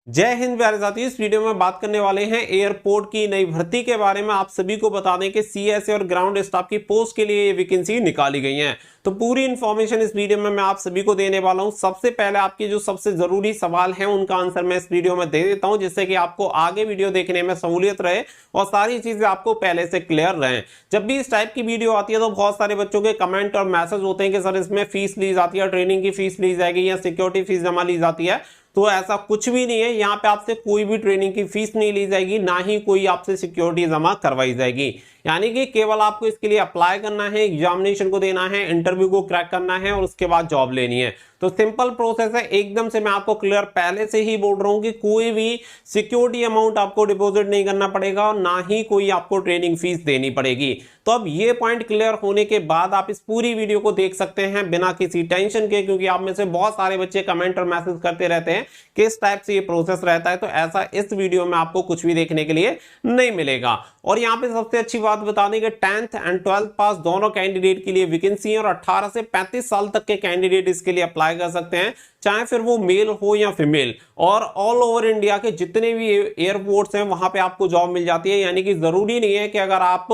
जय हिंद प्यारे साथियों। इस वीडियो में बात करने वाले हैं एयरपोर्ट की नई भर्ती के बारे में। आप सभी को बता दें कि सीएसए और ग्राउंड स्टाफ की पोस्ट के लिए ये वैकेंसी निकाली गई है। तो पूरी इंफॉर्मेशन इस वीडियो में मैं आप सभी को देने वाला हूं। सबसे पहले आपकी जो सबसे जरूरी सवाल है उनका आंसर मैं इस वीडियो में दे देता हूं, जिससे कि आपको आगे वीडियो देखने में सहूलियत रहे और सारी चीजें आपको पहले से क्लियर रहे। जब भी इस टाइप की वीडियो आती है तो बहुत सारे बच्चों के कमेंट और मैसेज होते हैं कि सर इसमें फीस ली जाती है, ट्रेनिंग की फीस ली जाएगी या सिक्योरिटी फीस जमा ली जाती है। तो ऐसा कुछ भी नहीं है। यहाँ पे आपसे कोई भी ट्रेनिंग की फीस नहीं ली जाएगी, ना ही कोई आपसे सिक्योरिटी जमा करवाई जाएगी। यानी कि केवल आपको इसके लिए अप्लाई करना है, एग्जामिनेशन को देना है, इंटरव्यू को क्रैक करना है और उसके बाद जॉब लेनी है। तो सिंपल प्रोसेस है एकदम से। मैं आपको क्लियर पहले से ही बोल रहा हूं कि कोई भी सिक्योरिटी अमाउंट आपको डिपॉजिट नहीं करना पड़ेगा और ना ही कोई आपको ट्रेनिंग फीस देनी पड़ेगी। तो अब ये पॉइंट क्लियर होने के बाद आप इस पूरी वीडियो को देख सकते हैं बिना किसी टेंशन के, क्योंकि आप में से बहुत सारे बच्चे कमेंट और मैसेज करते रहते हैं किस टाइप से ये प्रोसेस रहता है। तो ऐसा इस वीडियो में आपको कुछ भी देखने के लिए नहीं मिलेगा। और यहाँ पे सबसे अच्छी बात बता दें कि 10th एंड 12th पास दोनों कैंडिडेट के लिए वैकेंसी है और 18 से 35 साल तक के कैंडिडेट इसके लिए अप्लाई कर सकते हैं, चाहे फिर वो मेल हो या फीमेल। और ऑल ओवर इंडिया के जितने भी एयरपोर्ट्स हैं वहां पे आपको जॉब मिल जाती है। यानी कि जरूरी नहीं है कि अगर आप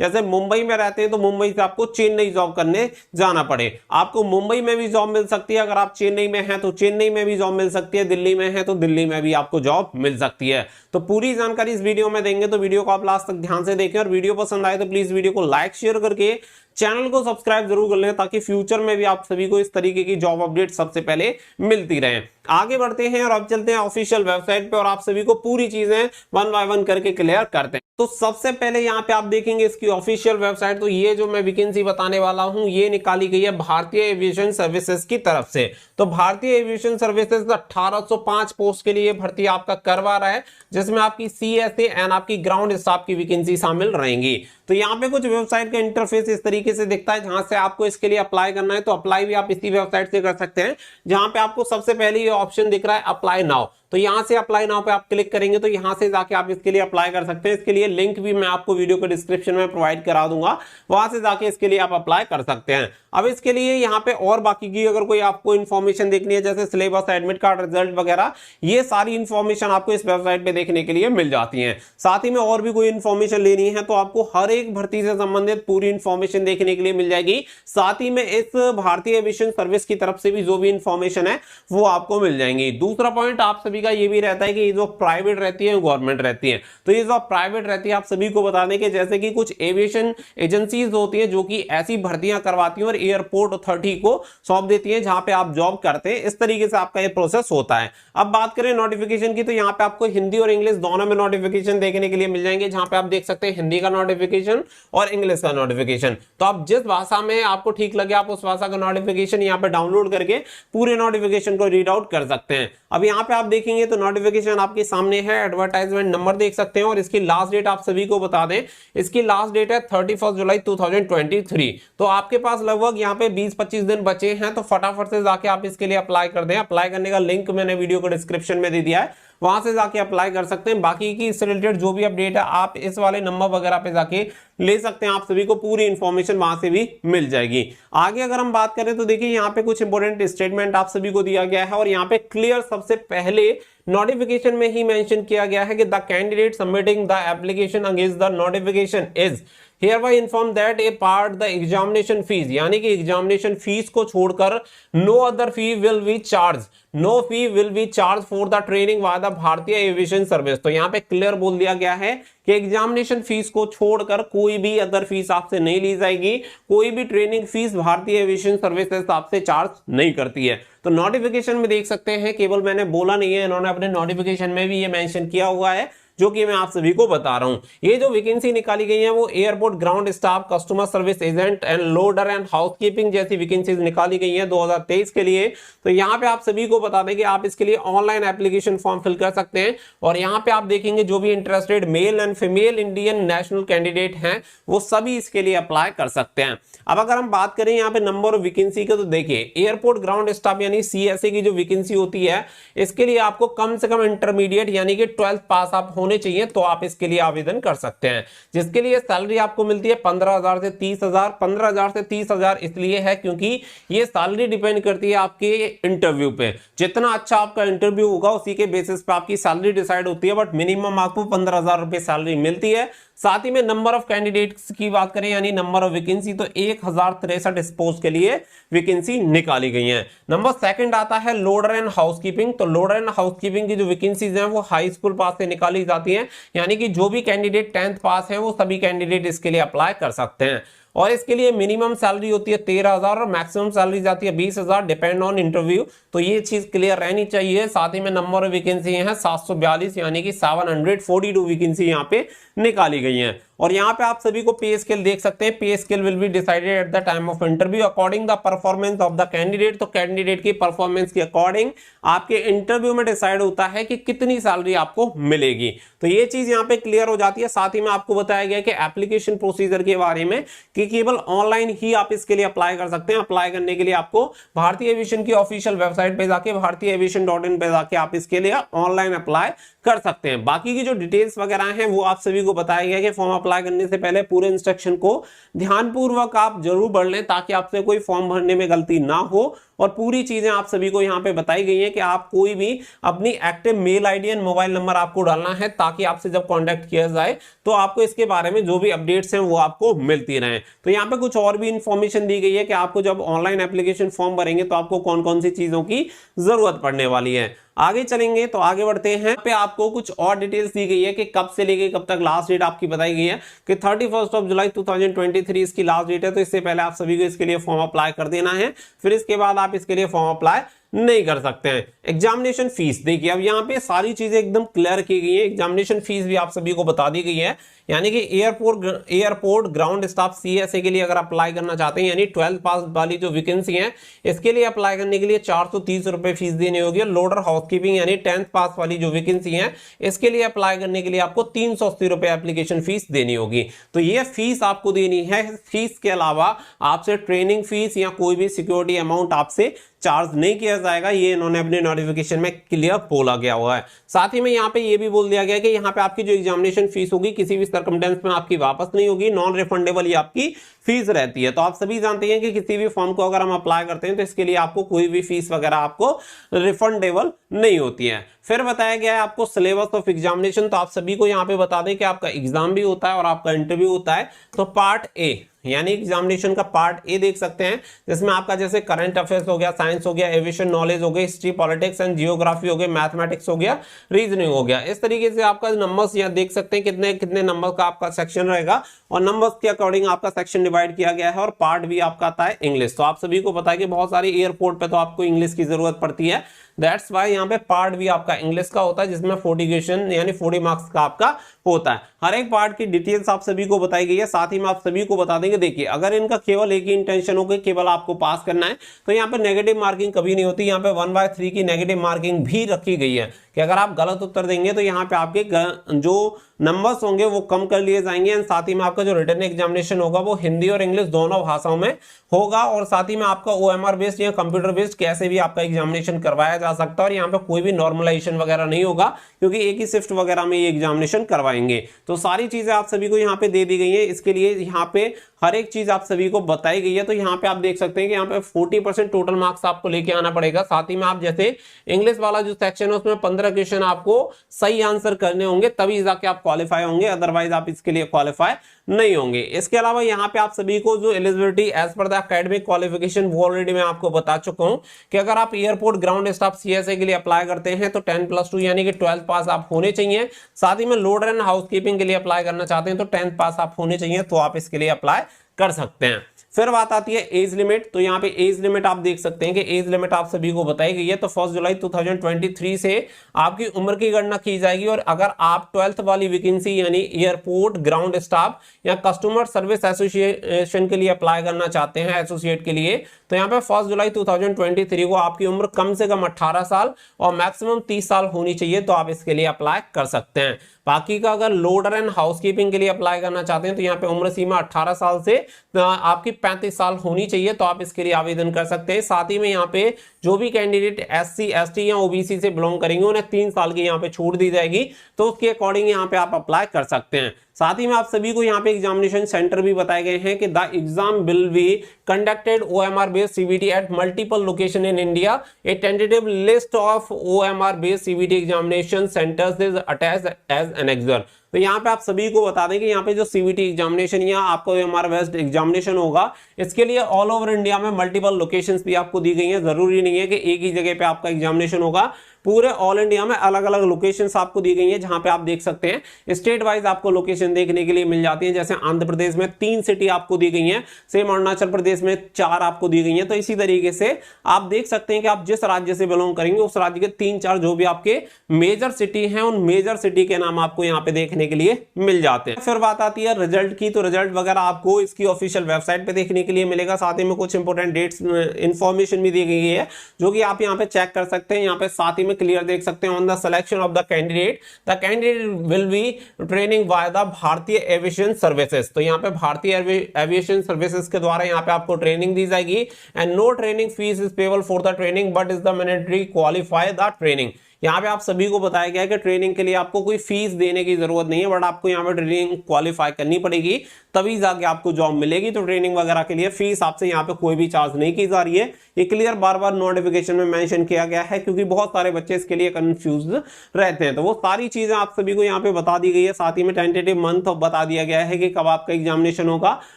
जैसे मुंबई में रहते हैं तो मुंबई से आपको चेन्नई जॉब करने जाना पड़े। आपको मुंबई में भी जॉब मिल सकती है। अगर आप चेन्नई में हैं तो चेन्नई में भी जॉब मिल सकती है, दिल्ली में है तो दिल्ली में भी आपको जॉब मिल सकती है। तो पूरी जानकारी इस वीडियो में देंगे, तो वीडियो को आप लास्ट तक ध्यान से देखें। और वीडियो पसंद आए तो प्लीज वीडियो को लाइक शेयर करके चैनल को सब्सक्राइब जरूर कर लें, ताकि फ्यूचर में भी आप सभी को इस तरीके की जॉब अपडेट सबसे पहले मिलती रहे। आगे बढ़ते हैं और अब चलते हैं ऑफिशियल वेबसाइट पे और आप सभी को पूरी चीजें वन बाय वन करके क्लियर करते हैं। तो सबसे पहले यहाँ पे आप देखेंगे इसकी ऑफिशियल वेबसाइट। तो ये जो मैं वैकेंसी बताने वाला हूं ये निकाली गई है भारतीय एविएशन सर्विसेज की तरफ से। तो भारतीय एविएशन सर्विसेज 1805 पोस्ट के लिए भर्ती आपका करवा रहा है, जिसमें आपकी सीएसए एंड आपकी ग्राउंड स्टाफ की वैकेंसी शामिल रहेंगी। तो यहाँ पे कुछ वेबसाइट का इंटरफेस इस तरीके से दिखता है, जहां से आपको इसके लिए अप्लाई करना है। तो अप्लाई भी आप इसी वेबसाइट से कर सकते हैं, जहां पे आपको सबसे पहले ये ऑप्शन दिख रहा है अप्लाई नाउ। तो यहां से अप्लाई नाउ पे आप क्लिक करेंगे तो यहां से जाके आप इसके लिए अप्लाई कर सकते हैं। इसके लिए लिंक भी मैं आपको वीडियो के डिस्क्रिप्शन में प्रोवाइड करा दूंगा, वहां से जाके इसके लिए आप अप्लाई कर सकते हैं। अब इसके लिए यहाँ पे और बाकी की अगर कोई आपको इन्फॉर्मेशन देखनी है, जैसे सिलेबस, एडमिट कार्ड, रिजल्ट वगैरह, ये सारी इन्फॉर्मेशन आपको इस वेबसाइट पे देखने के लिए मिल जाती है। साथ ही में और भी कोई इन्फॉर्मेशन लेनी है तो आपको हर एक भर्ती से संबंधित पूरी इन्फॉर्मेशन देखने के लिए मिल जाएगी। साथ ही में इस भारतीय एविएशन सर्विस की तरफ से भी जो भी इन्फॉर्मेशन है वो आपको मिल जाएंगी। दूसरा पॉइंट आप सभी का ये भी रहता है कि ये जो प्राइवेट रहती है गवर्नमेंट रहती है। तो ये जो प्राइवेट रहती है आप सभी को बता दें कि जैसे कि कुछ एविएशन एजेंसीज होती है जो कि ऐसी भर्तियां करवाती हैं और एयरपोर्ट अथॉरिटी को सौंप देती है जहां पे आप जॉब करते हैं। इस तरीके से आपका ये प्रोसेस होता है। अब बात करें नोटिफिकेशन की, तो यहाँ पे आपको हिंदी और इंग्लिश दोनों में नोटिफिकेशन देखने के लिए मिल जाएंगे, जहां पे आप देख सकते हैं हिंदी का नोटिफिकेशन और इंग्लिश का नोटिफिकेशन। तो आप जिस भाषा में आपको ठीक लगे आप उस भाषा का नोटिफिकेशन यहाँ पे डाउनलोड करके पूरे नोटिफिकेशन को रीड आउट कर सकते हैं। अब यहाँ पे आप देखेंगे तो नोटिफिकेशन आपके सामने है, एडवर्टाइजमेंट नंबर देख सकते हैं और इसकी लास्ट डेट आप सभी को बता दें, इसकी लास्ट डेट है 31 जुलाई 2023। तो आपके पास लगभग यहाँ पे 20-25 दिन बचे हैं, तो फटाफट से जाके आप इसके लिए अप्लाई कर दें। अप्लाई करने का लिंक मैंने वीडियो को डिस्क्रिप्शन में दे दिया है, वहां से जाके अप्लाई कर सकते हैं। बाकी की इससे रिलेटेड जो भी अपडेट है आप इस वाले नंबर वगैरह पे जाके ले सकते हैं, आप सभी को पूरी इंफॉर्मेशन वहां से भी मिल जाएगी। आगे अगर हम बात करें तो देखिए यहाँ पे कुछ इंपोर्टेंट स्टेटमेंट आप सभी को दिया गया है और यहाँ पे क्लियर सबसे पहले नोटिफिकेशन में ही मेंशन किया गया है कि the candidate submitting the application against the notification is hereby informed that a part the examination fees, यानी कि एग्जामिनेशन फीस को छोड़कर no other fee will be charged, no fee will be charged for the training by the भारतीय aviation service. तो यहाँ पे clear बोल दिया गया है कि एग्जामिनेशन फीस को छोड़कर कोई भी अदर फीस आपसे नहीं ली जाएगी, कोई भी ट्रेनिंग फीस भारतीय एविएशन सर्विसेज आपसे चार्ज नहीं करती है। तो नोटिफिकेशन में देख सकते हैं, केवल मैंने बोला नहीं है, इन्होंने अपने नोटिफिकेशन में भी ये मेंशन किया हुआ है, जो कि मैं आप सभी को बता रहा हूं। ये जो वैकेंसी निकाली गई है वो airport ground staff, customer service agent end loader and housekeeping जैसी वैकेंसीज निकाली गई हैं 2023 के लिए। तो यहाँ पे आप सभी को बता दें कि आप इसके लिए ऑनलाइन एप्लीकेशन फॉर्म फिल कर सकते हैं और यहाँ पे आप देखेंगे जो भी interested male and female Indian national candidate हैं वो सभी इसके लिए अप्लाई कर सकते हैं। अब अगर हम बात करें यहाँ पे नंबर ऑफ वैकेंसी के, तो देखिए एयरपोर्ट ग्राउंड स्टाफ यानी सीएसए की जो वैकेंसी होती है इसके लिए आपको कम से कम इंटरमीडिएट यानी कि 12th पास आप होना होने चाहिए तो आप इसके लिए आवेदन कर सकते हैं, जिसके लिए सैलरी आपको मिलती है 15,000 से 30,000। 15,000 से 30,000 इसलिए है क्योंकि ये सैलरी डिपेंड करती है आपके इंटरव्यू पे। जितना अच्छा आपका इंटरव्यू होगा उसी के बेसिस पे आपकी सैलरी डिसाइड होती है, बट मिनिमम आपको 15,000 रुपए सैलरी मिलती है। साथ ही में नंबर ऑफ कैंडिडेट्स की बात करें यानी नंबर ऑफ वैकेंसी, तो 1063 इस पोस्ट के लिए वैकेंसी निकाली गई है। नंबर सेकंड आता है लोडर एंड हाउसकीपिंग। तो लोडर एंड हाउसकीपिंग की जो वैकेंसीज हैं वो हाई स्कूल पास से निकाली जाती हैं, यानी कि जो भी कैंडिडेट 10th पास हैं वो सभी कैंडिडेट इसके लिए अप्लाई कर सकते हैं। और इसके लिए मिनिमम सैलरी होती है 13,000 और मैक्सिमम सैलरी जाती है 20,000 डिपेंड ऑन इंटरव्यू। तो ये चीज क्लियर रहनी चाहिए। साथ ही में नंबर ऑफ वैकेंसी है 742 यानी कि 742 वैकेंसी यहाँ पे निकाली गई है। और यहाँ पे आप सभी को पे स्केल देख सकते हैं। पे scale will be decided at the time of interview according the performance of the candidate. तो कैंडिडेट की परफॉर्मेंस के अकॉर्डिंग आपके इंटरव्यू में डिसाइड होता है कि कितनी सैलरी आपको मिलेगी। तो ये चीज यहाँ पे क्लियर हो जाती है। साथ ही में आपको बताया गया कि एप्लीकेशन प्रोसीजर के बारे में कि केवल ऑनलाइन ही आप इसके लिए अप्लाई कर सकते हैं। अप्लाई करने के लिए आपको भारतीय एविएशन की ऑफिशियल वेबसाइट पे जाके भारतीयएविएशन.in पे जाके आप इसके लिए ऑनलाइन अप्लाई कर सकते हैं। बाकी की जो डिटेल्स वगैरह हैं वो आप सभी को बताया गया कि फॉर्म अप्लाई करने से पहले पूरे इंस्ट्रक्शन को ध्यानपूर्वक आप जरूर पढ़ लें ताकि आपसे कोई फॉर्म भरने में गलती ना हो। और पूरी चीजें आप सभी को यहाँ पे बताई गई हैं कि आप कोई भी अपनी active mail ID and mobile number आपको डालना है ताकि आपसे जब कांटेक्ट किया जाए तो आपको इसके बारे में जो भी अपडेट्स हैं वो आपको मिलती रहे। तो यहाँ पे कुछ और भी इंफॉर्मेशन दी गई है कि आपको जब ऑनलाइन एप्लीकेशन फॉर्म भरेंगे तो आपको कौन कौन सी चीजों की जरूरत पड़ने वाली है। आगे चलेंगे तो आगे बढ़ते हैं। यहाँ पे आपको कुछ और डिटेल्स दी गई है कि कब से लेके कब तक लास्ट डेट आपकी बताई गई है कि 31 जुलाई 2023 इसकी लास्ट डेट है। तो इससे पहले आप सभी को इसके लिए फॉर्म अप्लाई कर देना है, फिर इसके बाद आप इसके लिए फॉर्म अप्लाई नहीं कर सकते हैं। एग्जामिनेशन फीस देखिए, अब यहाँ पे सारी चीजें एकदम क्लियर की गई है। एग्जामिनेशन फीस भी आप सभी को बता दी गई है, यानी कि एयरपोर्ट ग्राउंड स्टाफ सीएसए के लिए अगर अप्लाई करना चाहते हैं यानी 12th पास वाली जो वैकेंसी है इसके लिए अप्लाई करने के लिए 430 रुपए फीस देनी होगी। लोडर हाउसकीपिंग यानी 10th पास वाली जो वैकेंसी है इसके लिए अप्लाई करने के लिए आपको 380 रुपए एप्लीकेशन फीस देनी होगी। तो ये फीस आपको देनी है। फीस के अलावा आपसे ट्रेनिंग फीस या कोई भी सिक्योरिटी अमाउंट आपसे चार्ज नहीं किया जाएगा। ये इन्होंने अपने नोटिफिकेशन में क्लियर बोला गया हुआ है। साथ ही में यहाँ पे ये भी बोल दिया गया कि यहाँ पे आपकी जो एग्जामिनेशन फीस होगी किसी भी सर्कमस्टेंस में आपकी वापस नहीं होगी, नॉन रिफंडेबल ही आपकी फीस रहती है। तो आप सभी जानते हैं कि किसी भी फॉर्म को अगर हम अप्लाई करते हैं तो इसके लिए आपको कोई भी फीस वगैरह आपको रिफंडेबल नहीं होती है। फिर बताया गया है आपको सिलेबस ऑफ एग्जामिनेशन। तो आप सभी को यहाँ पे बता दें कि आपका एग्जाम भी होता है और आपका इंटरव्यू होता है। तो पार्ट ए यानी एग्जामिनेशन का पार्ट ए देख सकते हैं, जिसमें आपका जैसे करंट अफेयर्स हो गया, साइंस हो गया, एविएशन नॉलेज हो गई, हिस्ट्री, पॉलिटिक्स एंड जियोग्राफी हो गया, मैथमेटिक्स हो गया, रीजनिंग हो गया। इस तरीके से आपका नंबर्स यहाँ देख सकते हैं कितने कितने नंबर का आपका सेक्शन रहेगा और नंबर्स के अकॉर्डिंग आपका सेक्शन डिवाइड किया गया है। और पार्ट भी आपका आता है इंग्लिश। तो आप सभी को पता है कि बहुत सारी एयरपोर्ट पे तो आपको इंग्लिश की जरूरत पड़ती है, दैट्स वाई यहाँ पे पार्ट भी आपका इंग्लिश का होता है जिसमें 40 क्वेश्चन यानी 40 मार्क्स का आपका होता है। हर एक पार्ट की डिटेल्स आप सभी को बताई गई है। साथ ही में आप सभी को बता देंगे, देखिए अगर इनका केवल एक ही इंटेंशन हो कि केवल आपको पास करना है तो यहाँ पे नेगेटिव मार्किंग कभी नहीं होती। यहाँ पे 1/3 की नेगेटिव मार्किंग भी रखी गई है कि अगर आप गलत उत्तर देंगे तो यहाँ पे आपके जो नंबर्स होंगे वो कम कर लिए जाएंगे। एंड साथ ही में आपका जो रिटन एग्जामिनेशन होगा वो हिंदी और इंग्लिश दोनों भाषाओं में होगा। और साथ ही में आपका OMR बेस्ड या कंप्यूटर बेस्ड कैसे भी आपका एग्जामिनेशन करवाया जा सकता है। और यहाँ पे कोई भी नॉर्मलाइजेशन वगैरह नहीं होगा क्योंकि एक ही शिफ्ट वगैरह में ये एग्जामिनेशन करवाएंगे। तो सारी चीजें आप सभी को यहाँ पे दे दी गई है। इसके लिए यहाँ पे हर एक चीज आप सभी को बताई गई है। तो यहाँ पे आप देख सकते हैं कि यहाँ पे 40% टोटल मार्क्स आपको लेके आना पड़ेगा। साथ ही में आप जैसे इंग्लिश वाला जो सेक्शन है उसमें 15 क्वेश्चन आपको सही आंसर करने होंगे तभी जाके आप क्वालिफाई होंगे, अदरवाइज आप इसके लिए क्वालिफाई नहीं होंगे। इसके अलावा यहाँ पे आप सभी को जो eligibility as per the academic qualification वो ऑलरेडी मैं आपको बता चुका हूँ कि अगर आप एयरपोर्ट ग्राउंड स्टाफ सीएसए के लिए अप्लाई करते हैं तो 10+2 यानी कि 12th पास आप होने चाहिए। साथ ही में लोडर एंड हाउसकीपिंग के लिए अप्लाई करना चाहते हैं तो 10th पास आप होने चाहिए, तो आप इसके लिए अप्लाई कर सकते हैं। फिर बात आती है एज लिमिट। तो यहाँ पे एज लिमिट आप देख सकते हैं कि एज लिमिट आप सभी को बताई गई है। तो 1 जुलाई 2023 से आपकी उम्र की गणना की जाएगी। और अगर आप 12th वाली वैकेंसी यानी एयरपोर्ट ग्राउंड स्टाफ या कस्टमर सर्विस एसोसिएशन के लिए अप्लाई करना चाहते हैं एसोसिएट के लिए, तो यहाँ पे 1 जुलाई 2023 को आपकी उम्र कम से कम 18 साल और मैक्सिमम 30 साल होनी चाहिए, तो आप इसके लिए अप्लाई कर सकते हैं। बाकी का अगर लोडर एंड हाउसकीपिंग के लिए अप्लाई करना चाहते हैं तो यहाँ पे उम्र सीमा 18 साल से आपकी 35 साल होनी चाहिए, तो आप इसके लिए आवेदन कर सकते हैं। साथ ही में यहाँ पे जो भी कैंडिडेट SC ST या OBC से बिलोंग करेंगे उन्हें 3 साल की यहाँ पे छूट दी जाएगी, तो उसके अकॉर्डिंग यहाँ पे आप अप्लाई कर सकते हैं। साथ ही में आप सभी को यहाँ पे एग्जामिनेशन सेंटर भी बताए गए हैं कि the exam will be conducted OMR based CBT at multiple location in India. A tentative list of OMR based CBT examination centres is attached as annexure. तो यहाँ पे आप सभी को बता दें कि यहाँ पे जो CBT एग्जामिनेशन या आपका OMR बेस्ड एग्जामिनेशन होगा, इसके लिए ऑल ओवर इंडिया में मल्टीपल लोकेशंस भी आपको दी गई हैं। जरूरी नहीं है कि एक ही जगह पे आपका एग्जामिनेशन होगा, पूरे ऑल इंडिया में अलग अलग लोकेशंस आपको दी गई हैं, जहां पे आप देख सकते हैं स्टेट वाइज आपको लोकेशन देखने के लिए मिल जाती है। जैसे आंध्र प्रदेश में 3 सिटी आपको दी गई हैं, सेम अरुणाचल प्रदेश में 4 आपको दी गई हैं। तो इसी तरीके से आप देख सकते हैं कि आप जिस राज्य से बिलोंग करेंगे उस राज्य के 3-4 जो भी आपके मेजर सिटी हैं, उन मेजर सिटी के नाम आपको यहाँ पे देखने के लिए मिल जाते हैं। फिर बात आती है रिजल्ट की, तो रिजल्ट वगैरह आपको इसकी ऑफिशियल वेबसाइट पे देखने के लिए मिलेगा। साथ ही में कुछ इंपोर्टेंट डेट्स इंफॉर्मेशन भी दी गई है जो कि आप यहाँ पे चेक कर सकते हैं। यहाँ पे साथ ही में क्लियर देख सकते हैं on the selection of the candidate will be training by the भारतीय एविएशन सर्विसेज। तो यहाँ पे भारतीय एविएशन सर्विसेज के द्वारा यहाँ पे आपको ट्रेनिंग दी जाएगी। And no training fees is payable for the training but is the mandatory qualify the training. यहाँ पे आप सभी को बताया गया है कि ट्रेनिंग के लिए आपको कोई फीस देने की जरूरत नहीं है, बट आपको यहाँ पे ट्रेनिंग क्वालिफाई करनी पड़ेगी, तभी जाके आपको जॉब मिलेगी। तो ट्रेनिंग वगैरह के लिए फीस आपसे यहाँ पे कोई भी चार्ज नहीं की जा रही है। ये क्लियर बार बार नोटिफिकेशन में मेंशन किया गया है, क्योंकि बहुत सारे बच्चे इसके लिए कंफ्यूज रहते हैं। तो वो सारी चीजें आप सभी को यहाँ पे बता दी गई है। साथ ही में टेंटेटिव मंथ बता दिया गया है कि कब आपका एग्जामिनेशन होगा,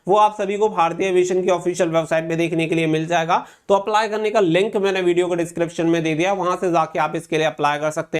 वो आप सभी को भारतीय एविएशन की ऑफिशियल वेबसाइट पे देखने के लिए मिल जाएगा। तो अप्लाई करने का लिंक मैंने वीडियो को डिस्क्रिप्शन में दे दिया, वहां से जाके आप इसके लिए अप्लाई कर सकते हैं।